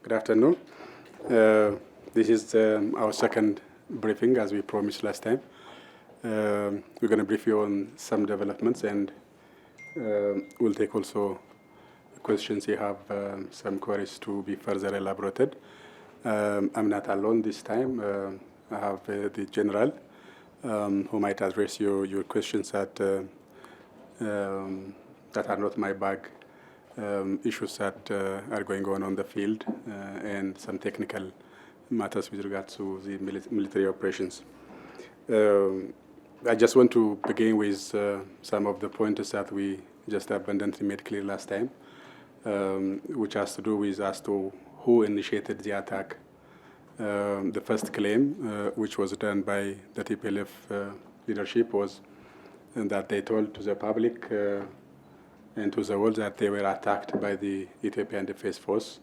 Good afternoon. This is our second briefing, as we promised last time. We're going to brief you on some developments, and we'll take also questions you have, some queries to be further elaborated. I'm not alone this time. I have the general who might address your questions that are not my bag. Issues that are going on the field and some technical matters with regard to the military operations. I just want to begin with some of the pointers that we just abundantly made clear last time, which has to do with as to who initiated the attack. The first claim, which was done by the TPLF leadership, was that they told to the public and to the world that they were attacked by the Ethiopian Defense Force.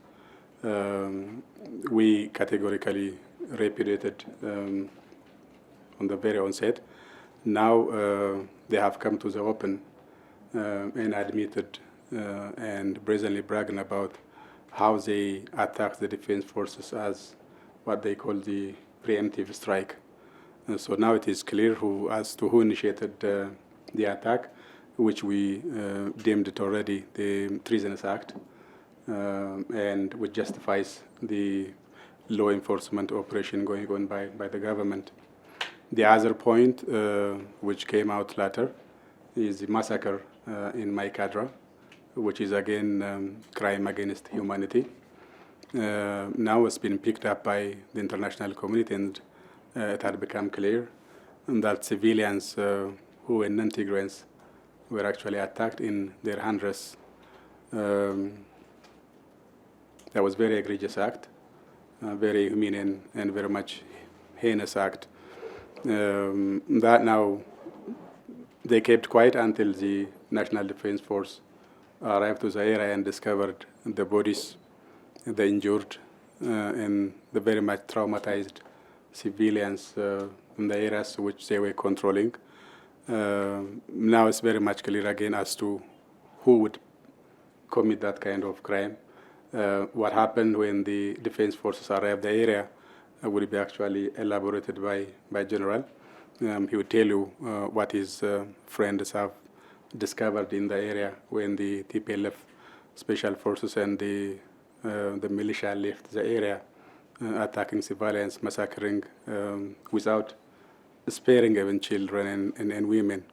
We categorically repudiated on the very onset. Now they have come to the open and admitted and brazenly bragging about how they attacked the defense forces as what they call the preemptive strike. So now it is clear as to who initiated the attack, which we deemed it already the Treasonous Act, and which justifies the law enforcement operation going on by the government. The other point, which came out later, is the massacre in Maikadra, which is again crime against humanity. Now it's been picked up by the international community, and it had become clear that civilians who were non-Tigrayans were actually attacked in their hundreds. That was very egregious act, very inhumane and very much heinous act. That now they kept quiet until the National Defense Force arrived to the area and discovered the bodies, the injured, and the very much traumatized civilians in the areas which they were controlling. Now it's very much clear again as to who would commit that kind of crime. What happened when the defense forces arrived the area will be actually elaborated by General. He will tell you what his friends have discovered in the area when the TPLF special forces and the militia left the area, attacking civilians, massacring without sparing even children and women.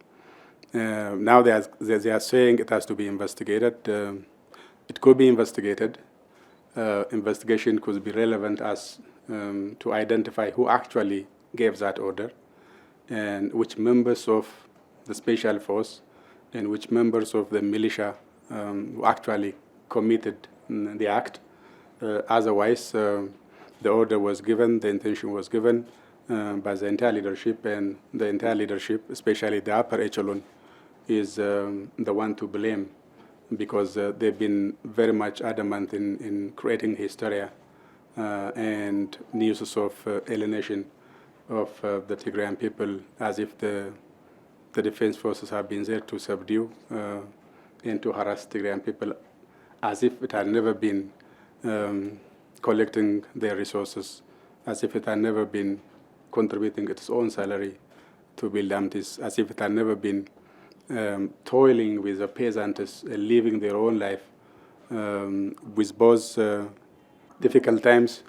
Now they are saying it has to be investigated. It could be investigated. Investigation could be relevant as to identify who actually gave that order, and which members of the special force and which members of the militia who actually committed the act. Otherwise, the order was given, the intention was given by the entire leadership, and the entire leadership, especially the upper echelon, is the one to blame, because they've been very much adamant in creating hysteria and uses of alienation of the Tigrayan people, as if the defense forces have been there to subdue and to harass Tigrayan people, as if it had never been collecting their resources, as if it had never been contributing its own salary to build amties, as if it had never been toiling with the peasants, living their own life with both difficult times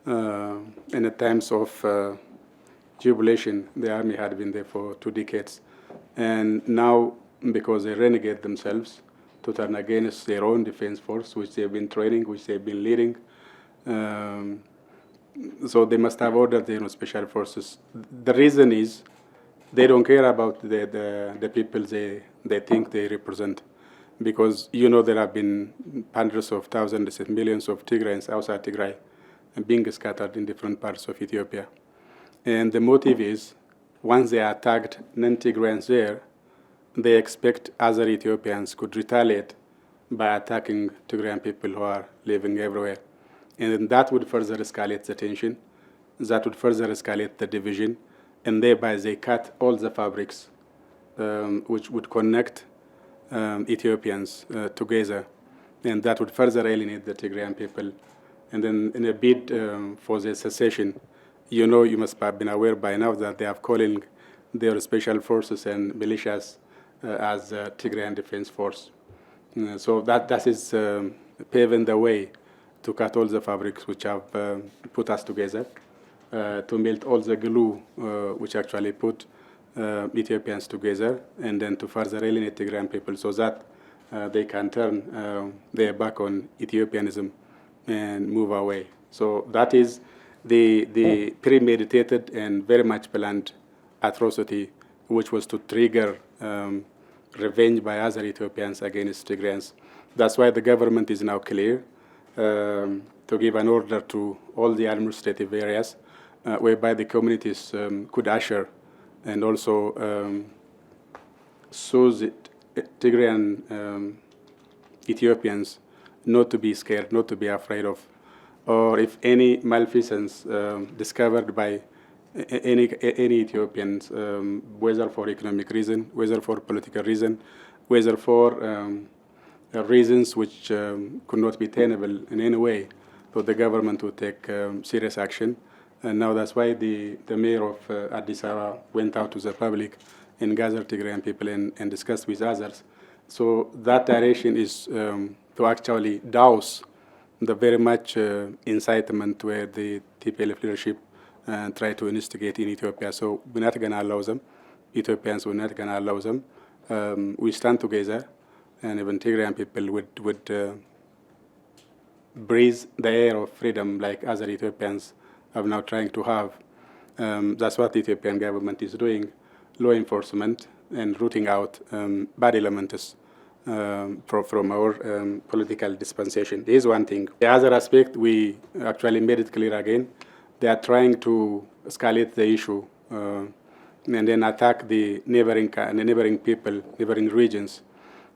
and at times of jubilation. The army had been there for 2 decades. And now, because they renegade themselves to turn against their own defense force, which they've been training, which they've been leading, so they must have ordered their own special forces. The reason is they don't care about the people they think they represent, because there have been hundreds of thousands and millions of Tigrayans outside Tigray being scattered in different parts of Ethiopia. And the motive is, once they are attacked non-Tigrayans there, they expect other Ethiopians could retaliate by attacking Tigrayan people who are living everywhere. And then that would further escalate the tension, that would further escalate the division, and thereby they cut all the fabrics which would connect Ethiopians together, and that would further alienate the Tigrayan people And then in a bid for the secession, you must have been aware by now that they are calling their special forces and militias as Tigrayan Defense Force. So that is paving the way to cut all the fabrics which have put us together, to melt all the glue which actually put Ethiopians together, and then to further alienate Tigrayan people so that they can turn their back on Ethiopianism and move away. So that is the premeditated and very much planned atrocity, which was to trigger revenge by other Ethiopians against Tigrayans. That's why the government is now clear to give an order to all the administrative areas whereby the communities could usher and also sue Tigrayan Ethiopians not to be scared, not to be afraid of, or if any malfeasance discovered by any Ethiopians, whether for economic reason, whether for political reason, whether for reasons which could not be tenable in any way, so the government would take serious action. And now that's why the mayor of Addis Ababa went out to the public and gathered Tigrayan people and discussed with others. So that direction is to actually douse the very much incitement where the TPLF leadership try to instigate in Ethiopia. So we're not going to allow them. Ethiopians, we're not going to allow them. We stand together, and even Tigrayan people would breathe the air of freedom like other Ethiopians are now trying to have. That's what the Ethiopian government is doing, law enforcement and rooting out bad elements from our political dispensation. This is one thing. The other aspect, we actually made it clear again, they are trying to escalate the issue and then attack the neighboring people, neighboring regions,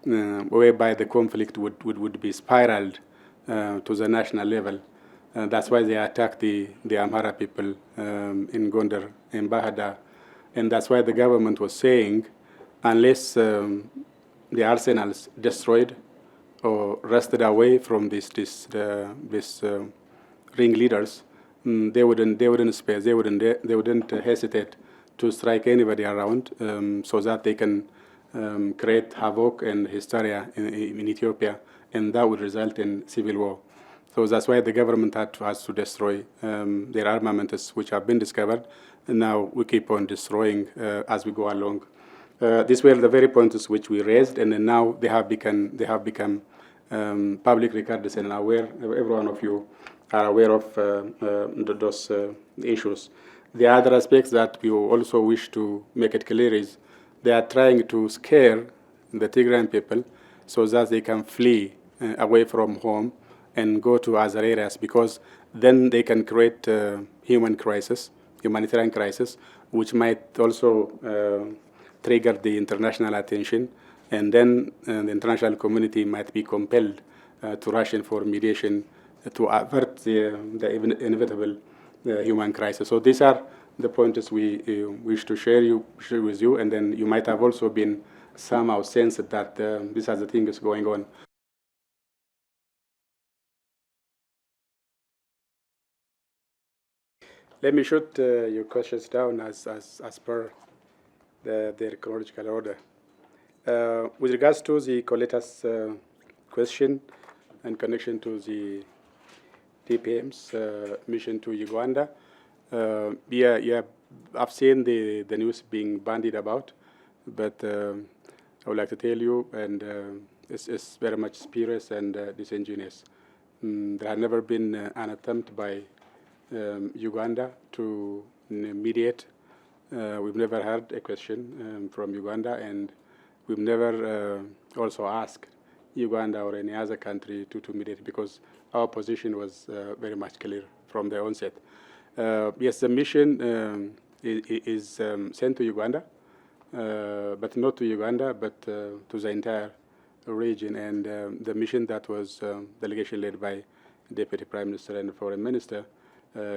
whereby the conflict would be spiraled to the national level. That's why they attacked the Amhara people in Gondar, in Bahada. And that's why the government was saying, unless the arsenals destroyed or wrested away from these ringleaders, they wouldn't spare, they wouldn't hesitate to strike anybody around, so that they can create havoc and hysteria in Ethiopia, and that would result in civil war. So that's why the government has to destroy their armaments which have been discovered, and now we keep on destroying as we go along. These were the very points which we raised, and then now they have become public records, and every one of you are aware of those issues. The other aspects that we also wish to make it clear is they are trying to scare the Tigrayan people so that they can flee away from home and go to other areas, because then they can create humanitarian crisis, which might also trigger the international attention, and then the international community might be compelled to rush in for mediation to avert the inevitable human crisis. So these are the points we wish to share with you, and then you might have also been somehow sensed that these are the things going on. Let me shoot your questions down as per their chronological order. With regards to the collector's question in connection to the TPM's mission to Uganda, I've seen the news being bandied about, but I would like to tell you, and it's very much spurious and disingenuous. There had never been an attempt by Uganda to mediate. We've never heard a question from Uganda, and we've never also asked Uganda or any other country to mediate, because our position was very much clear from the onset. Yes, the mission is sent to Uganda, but not to Uganda, but to the entire region. And the mission that was delegation led by Deputy Prime Minister and Foreign Minister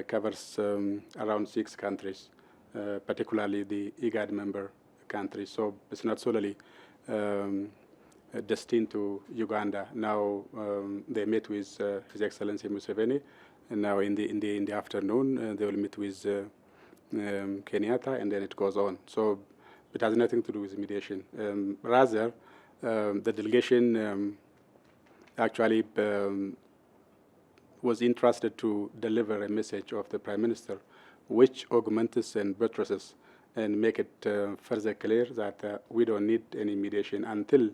covers around 6 countries, particularly the IGAD member countries. So it's not solely destined to Uganda. Now they met with His Excellency Museveni, And now in the afternoon, they will meet with Kenyatta, and then it goes on. So it has nothing to do with mediation. Rather, the delegation actually was interested to deliver a message of the Prime Minister, which augments and buttresses and make it further clear that we don't need any mediation until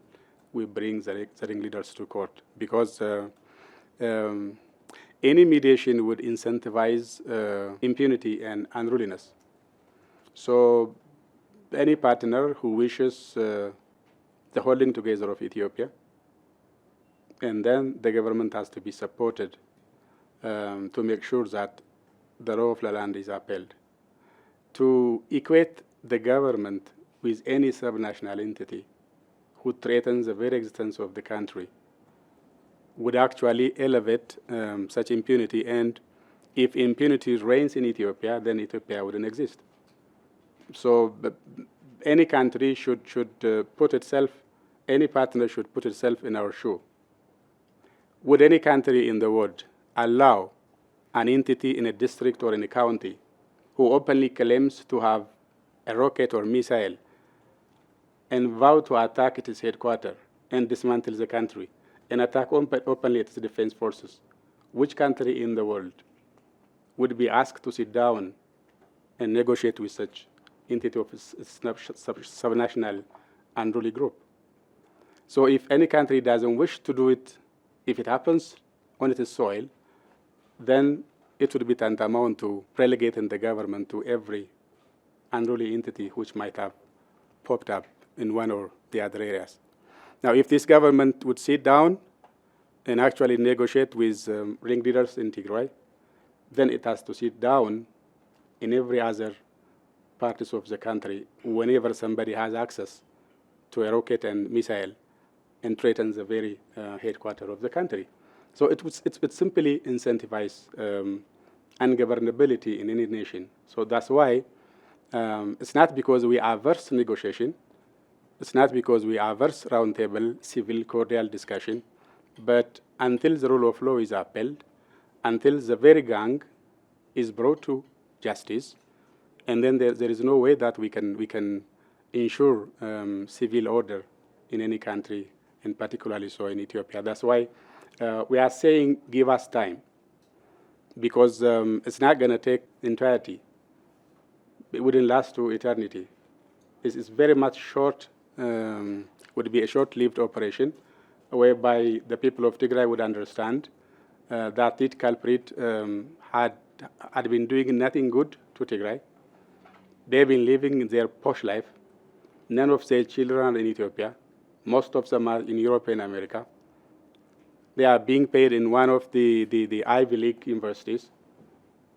we bring the ringleaders to court, because any mediation would incentivize impunity and unruliness. So any partner who wishes the holding together of Ethiopia, and then the government has to be supported to make sure that the law of the land is upheld. To equate the government with any subnational entity who threatens the very existence of the country would actually elevate such impunity. And if impunity reigns in Ethiopia, then Ethiopia wouldn't exist. So any country should put itself, any partner should put itself in our shoe. Would any country in the world allow an entity in a district or in a county who openly claims to have a rocket or missile and vow to attack its headquarters and dismantle the country and attack openly its defense forces? Which country in the world would be asked to sit down and negotiate with such entity of a subnational unruly group? So if any country doesn't wish to do it, if it happens on its soil, then it would be tantamount to relegating the government to every unruly entity which might have popped up in one or the other areas. Now, if this government would sit down and actually negotiate with ringleaders in Tigray, then it has to sit down in every other parts of the country whenever somebody has access to a rocket and missile and threatens the very headquarters of the country. So it simply incentivize ungovernability in any nation. So that's why it's not because we averse negotiation, it's not because we averse roundtable, civil, cordial discussion, but until the rule of law is upheld, until the very gang is brought to justice, and then there is no way that we can ensure civil order in any country, and particularly so in Ethiopia. That's why we are saying give us time, because it's not going to take entirety. It wouldn't last to eternity. It's very much short, would be a short-lived operation, whereby the people of Tigray would understand that this culprit had been doing nothing good to Tigray. They've been living their posh life. None of their children are in Ethiopia. Most of them are in Europe and America. They are being paid in one of the Ivy League universities.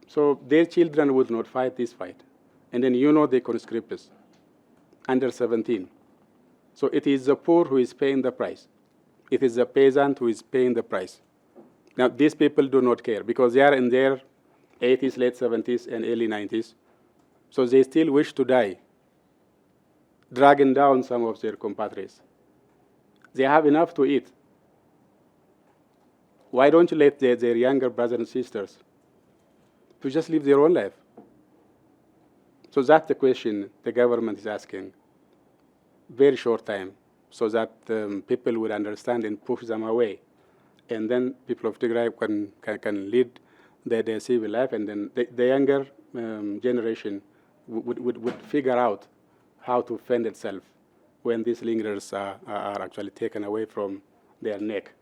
So their children would not fight this fight. And then you know the conscripts, under 17. So it is the poor who is paying the price. It is the peasant who is paying the price. Now, these people do not care because they are in their 80s, late 70s, and early 90s. So they still wish to die, dragging down some of their compatriots. They have enough to eat. Why don't you let their younger brothers and sisters to just live their own life? So that's the question the government is asking. Very short time, so that people would understand and push them away. And then people of Tigray can lead their civil life, and then the younger generation would figure out how to fend itself when these lingerers are actually taken away from their neck.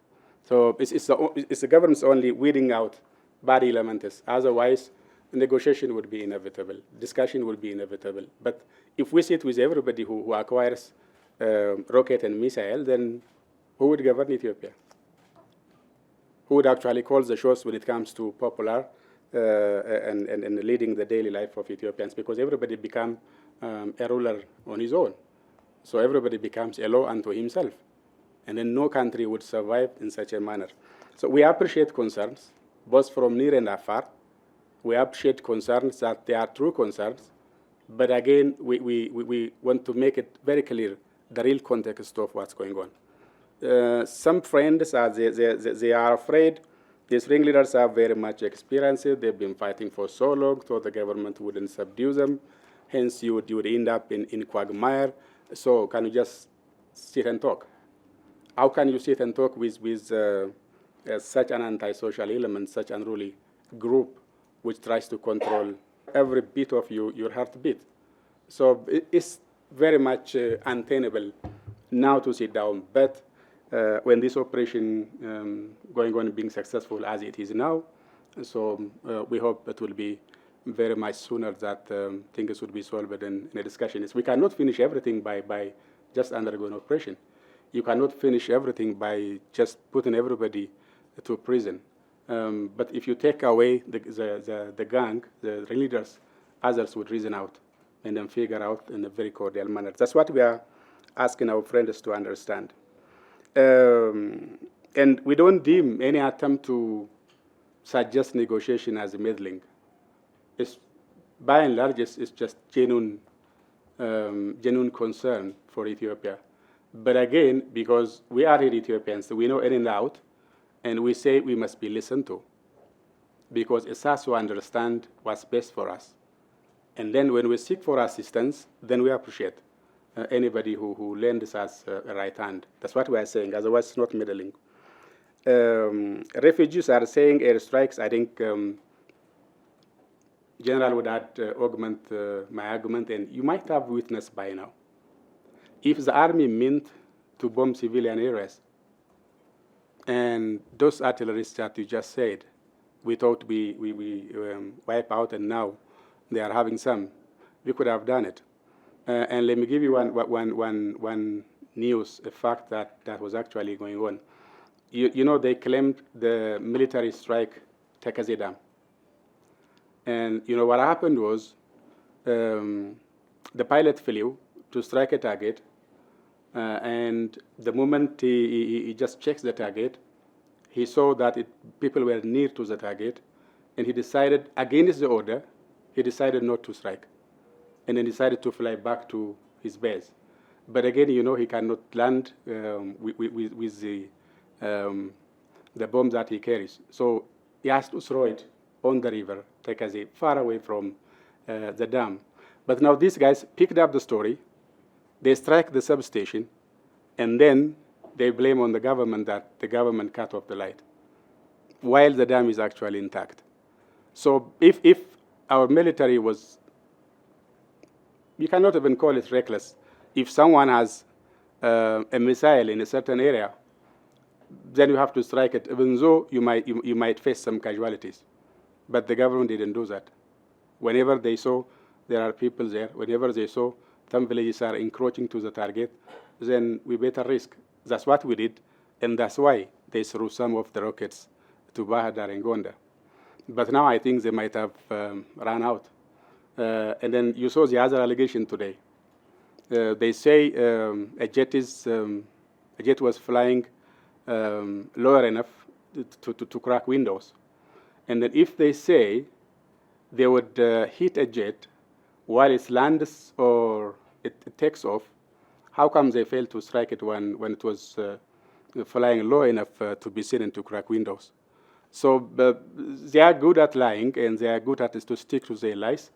So it's the government's only weeding out bad elements. Otherwise, negotiation would be inevitable. Discussion would be inevitable. But if we sit with everybody who acquires rocket and missile, then who would govern Ethiopia? Who would actually call the shots when it comes to popular and leading the daily life of Ethiopians? Because everybody becomes a ruler on his own. So everybody becomes a law unto himself. And then no country would survive in such a manner. So we appreciate concerns, both from near and afar. We appreciate concerns that they are true concerns. But again, we want to make it very clear the real context of what's going on. Some friends, they are afraid These ringleaders are very much experienced. They've been fighting for so long, so the government wouldn't subdue them. Hence, you would end up in quagmire. So can you just sit and talk? How can you sit and talk with such an antisocial element, such an unruly group, which tries to control every bit of your heartbeat? So it's very much untenable now to sit down. But when this operation going on being successful as it is now, so we hope it will be very much sooner that things would be solved in a discussion. We cannot finish everything by just undergoing operation. You cannot finish everything by just putting everybody to prison. But if you take away the gang, the leaders, others would reason out and then figure out in a very cordial manner. That's what we are asking our friends to understand. And we don't deem any attempt to suggest negotiation as meddling. It's, by and large, it's just genuine concern for Ethiopia. But again, because we are Ethiopians, so we know in and out, and we say we must be listened to, because it's us who understand what's best for us. And then when we seek for assistance, then we appreciate anybody who lends us a right hand. That's what we are saying, otherwise it's not meddling. Refugees are saying airstrikes. I think General would augment my argument, and you might have witnessed by now. If the army meant to bomb civilian areas, and those artillerists that you just said, we thought we wipe out, and now they are having some, we could have done it. And let me give you one news, a fact that was actually going on. You know, they claimed the military strike Tekeze Dam. And you know what happened was the pilot flew to strike a target, and the moment he just checks the target, he saw that people were near to the target, and he decided, against the order, he decided not to strike, and then decided to fly back to his base. But again, you know, he cannot land with the bomb that he carries. So he has to throw it on the river, Tekeze, far away from the dam. But now these guys picked up the story, they strike the substation, and then they blame on the government that the government cut off the light, while the dam is actually intact. So if our military was, you cannot even call it reckless. If someone has a missile in a certain area, then you have to strike it, even though you might face some casualties. But the government didn't do that. Whenever they saw there are people there, whenever they saw some villages are encroaching to the target, then we better risk. That's what we did, and that's why they threw some of the rockets to Bahadar and Gonda. But now I think they might have run out. And then you saw the other allegation today. They say a jet was flying lower enough to crack windows. And then if they say they would hit a jet while it lands or it takes off, how come they failed to strike it when it was flying low enough to be seen and to crack windows? So they are good at lying, and they are good at to stick to their lies.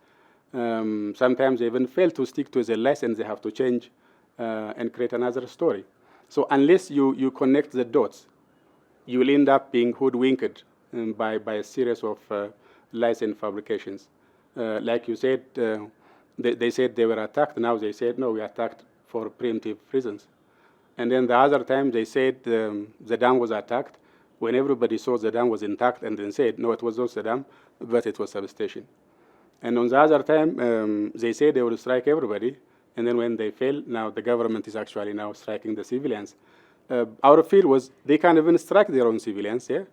Sometimes they even fail to stick to their lies, and they have to change and create another story. So unless you connect the dots, you will end up being hoodwinked by a series of lies and fabrications. Like you said, they said they were attacked. Now they said, no, we attacked for preemptive reasons. And then the other time they said the dam was attacked when everybody saw the dam was intact, and then said, no, it was not the dam, but it was substation. And on the other time, they said they would strike everybody, and then when they fail, now the government is actually now striking the civilians. Our fear was they can't even strike their own civilians, yeah?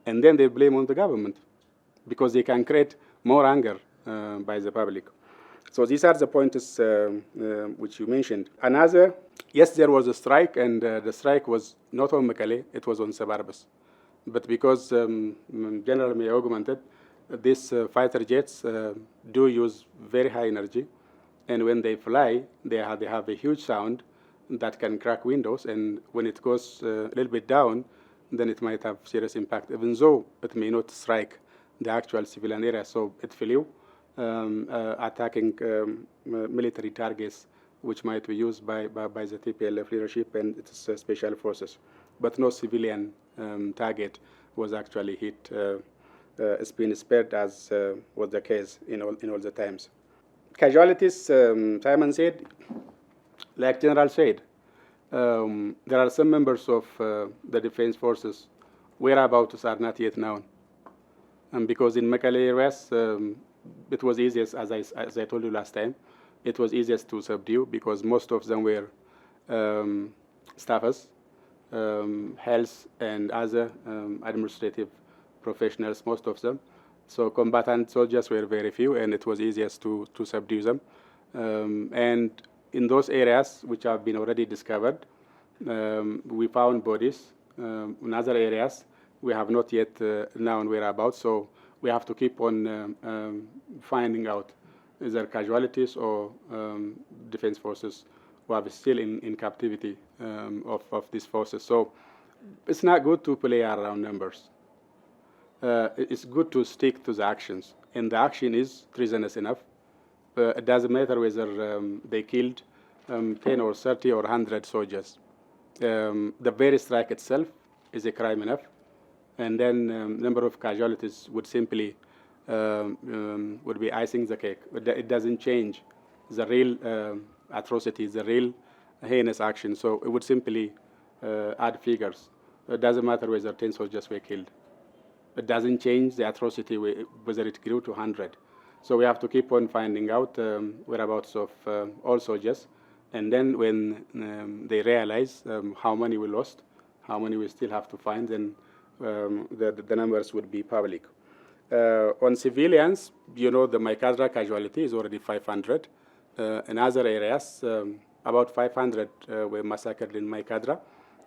And then they blame on the government, because they can create more anger by the public. So these are the points which you mentioned. Another, yes, there was a strike, and the strike was not on Mekelle, it was on Sabarbas. But because General May augmented, these fighter jets do use very high energy, and when they fly, they have a huge sound that can crack windows, and when it goes a little bit down, then it might have serious impact, even though it may not strike the actual civilian area. So it flew, attacking military targets which might be used by the TPLF leadership and its special forces. But no civilian target was actually hit. It's been spared, as was the case in all the times. Casualties, Simon said, like General said, there are some members of the defense forces whereabouts are not yet known. And because in Mekelle areas, it was easiest, as I told you last time, it was easiest to subdue because most of them were staffers, health, and other administrative professionals, most of them. So combatant soldiers were very few, and it was easiest to subdue them. And in those areas which have been already discovered, we found bodies. In other areas, we have not yet known whereabouts, so we have to keep on finding out either casualties or defense forces who are still in captivity of these forces. So it's not good to play around numbers. It's good to stick to the actions, and the action is treasonous enough. It doesn't matter whether they killed 10 or 30 or 100 soldiers. The very strike itself is a crime enough, and then number of casualties would simply would be icing the cake. It doesn't change the real atrocities, the real heinous action. So it would simply add figures. It doesn't matter whether 10 soldiers were killed. It doesn't change the atrocity whether it grew to 100. So we have to keep on finding out whereabouts of all soldiers. And then when they realize how many we lost, how many we still have to find, then the numbers would be public. On civilians, you know, the Maikadra casualty is already 500. In other areas, about 500 were massacred in Maikadra.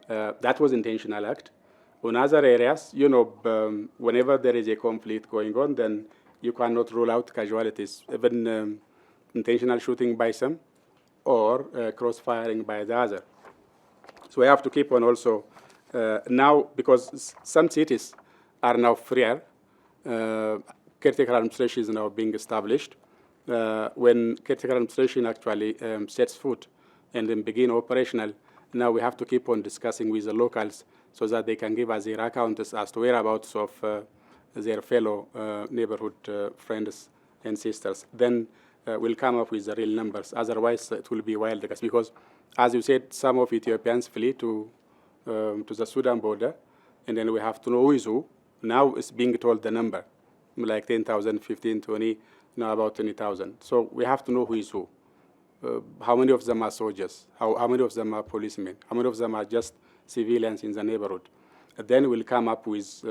That was intentional act. In other areas, you know, whenever there is a conflict going on, then you cannot rule out casualties, even intentional shooting by some or cross-firing by the other. So we have to keep on also now, because some cities are now freer, caretaker administration is now being established. When caretaker administration actually sets foot and then begin operational, now we have to keep on discussing with the locals so that they can give us their accounts as to whereabouts of their fellow neighborhood friends and sisters. Then we'll come up with the real numbers. Otherwise, it will be wild because, as you said, some of Ethiopians flee to the Sudan border, and then we have to know who is who. Now it's being told the number, like 10,000, 15, 20, now about 20,000. So we have to know who is who. How many of them are soldiers? How many of them are policemen? How many of them are just civilians in the neighborhood? And then we'll come up with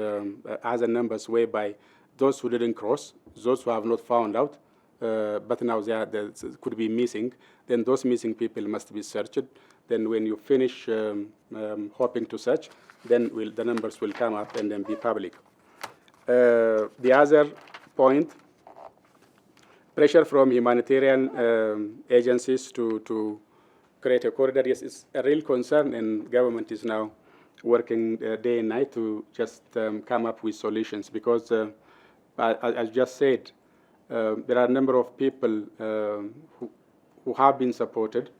other numbers whereby those who didn't cross, those who have not found out, but now they could be missing, then those missing people must be searched. Then when you finish hoping to search, then the numbers will come up and then be public. The other point, pressure from humanitarian agencies to create a corridor, yes, it's a real concern, and government is now working day and night to just come up with solutions because, as I just said, there are a number of people who have been supported.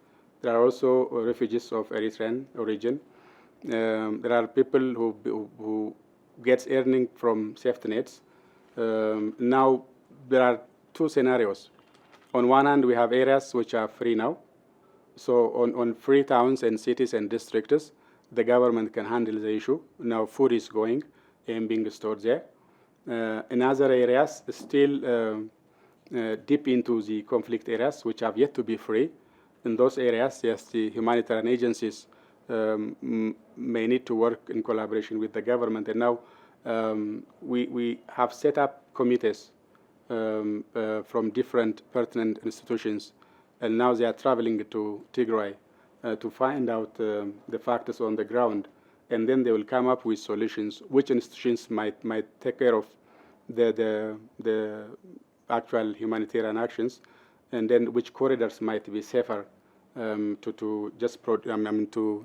There are also refugees of Eritrean origin. There are people who get earning from safety nets. Now, there are two scenarios. On one hand, we have areas which are free now. So on free towns and cities and districts, the government can handle the issue. Now food is going and being stored there. In other areas, still deep into the conflict areas, which have yet to be free. In those areas, yes, the humanitarian agencies may need to work in collaboration with the government. And now we have set up committees from different pertinent institutions, and now they are traveling to Tigray to find out the factors on the ground, and then they will come up with solutions. Which institutions might take care of the actual humanitarian actions, and then which corridors might be safer to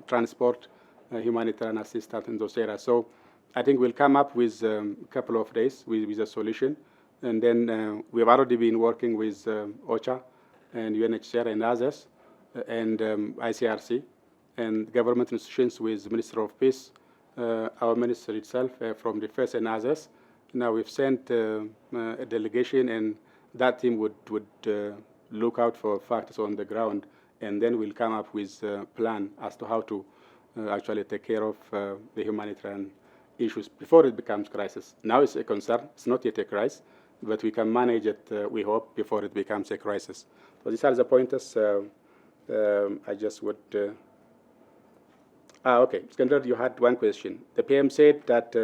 transport humanitarian assistance in those areas. So I think we'll come up with a couple of days with a solution. And then we've already been working with OCHA and UNHCR and others, and ICRC, and government institutions with Minister of Peace, our minister itself, from Defense and others. Now we've sent a delegation, and that team would look out for factors on the ground, and then we'll come up with a plan as to how to actually take care of the humanitarian issues before it becomes crisis. Now it's a concern. It's not yet a crisis, but we can manage it, we hope, before it becomes a crisis. So these are the pointers. I just would... okay, Iskandar, you had one question. The PM said that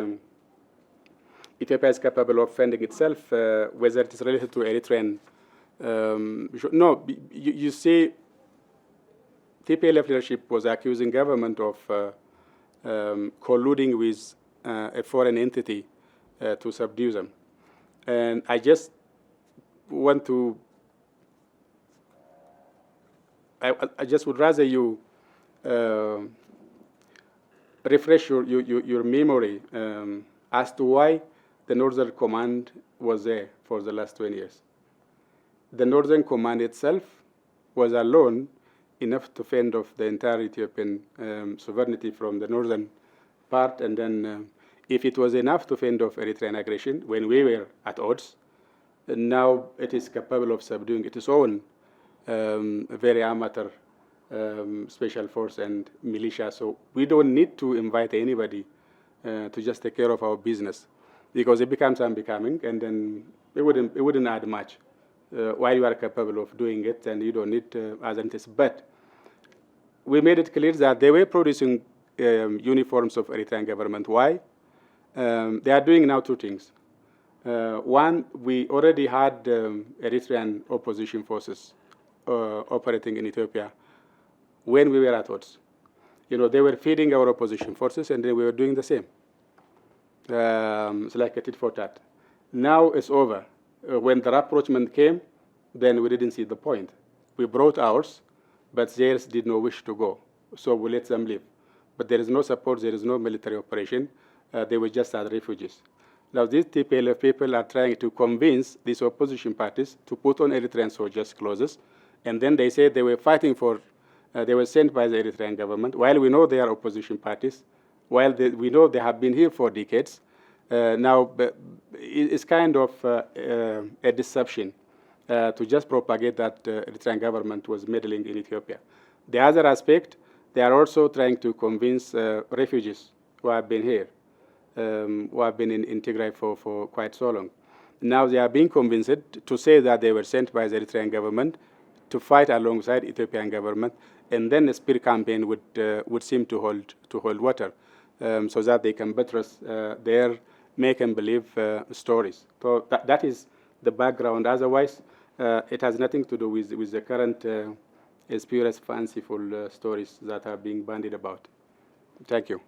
Ethiopia is capable of funding itself, whether it is related to Eritrean... no, you see, TPLF leadership was accusing government of colluding with a foreign entity to subdue them. And I just want to, I just would rather you refresh your memory as to why the Northern Command was there for the last 20 years. The Northern Command itself was alone enough to fend off the entire Ethiopian sovereignty from the northern part, and then if it was enough to fend off Eritrean aggression when we were at odds, now it is capable of subduing its own very amateur special force and militia. So we don't need to invite anybody to just take care of our business, because it becomes unbecoming, and then it wouldn't add much. While you are capable of doing it, and you don't need other entities. But we made it clear that they were producing uniforms of Eritrean government. Why? They are doing now two things. One, we already had Eritrean opposition forces operating in Ethiopia when we were at odds. You know, they were feeding our opposition forces, and then we were doing the same. It's like a tit for tat. Now it's over. When the rapprochement came, then we didn't see the point. We brought ours, but theirs did not wish to go. So we let them leave. But there is no support, there is no military operation. They were just as refugees. Now these TPLF people are trying to convince these opposition parties to put on Eritrean soldiers' clothes, and then they say they were fighting for, they were sent by the Eritrean government, while we know they are opposition parties, while we know they have been here for decades. Now, it's kind of a deception to just propagate that Eritrean government was meddling in Ethiopia. The other aspect, they are also trying to convince refugees who have been here, who have been in Tigray for quite so long. Now they are being convinced to say that they were sent by the Eritrean government to fight alongside Ethiopian government, and then the spear campaign would seem to hold water, so that they can buttress their make and believe stories. So that is the background. Otherwise, it has nothing to do with the current spurious, fanciful stories that are being bandied about. Thank you.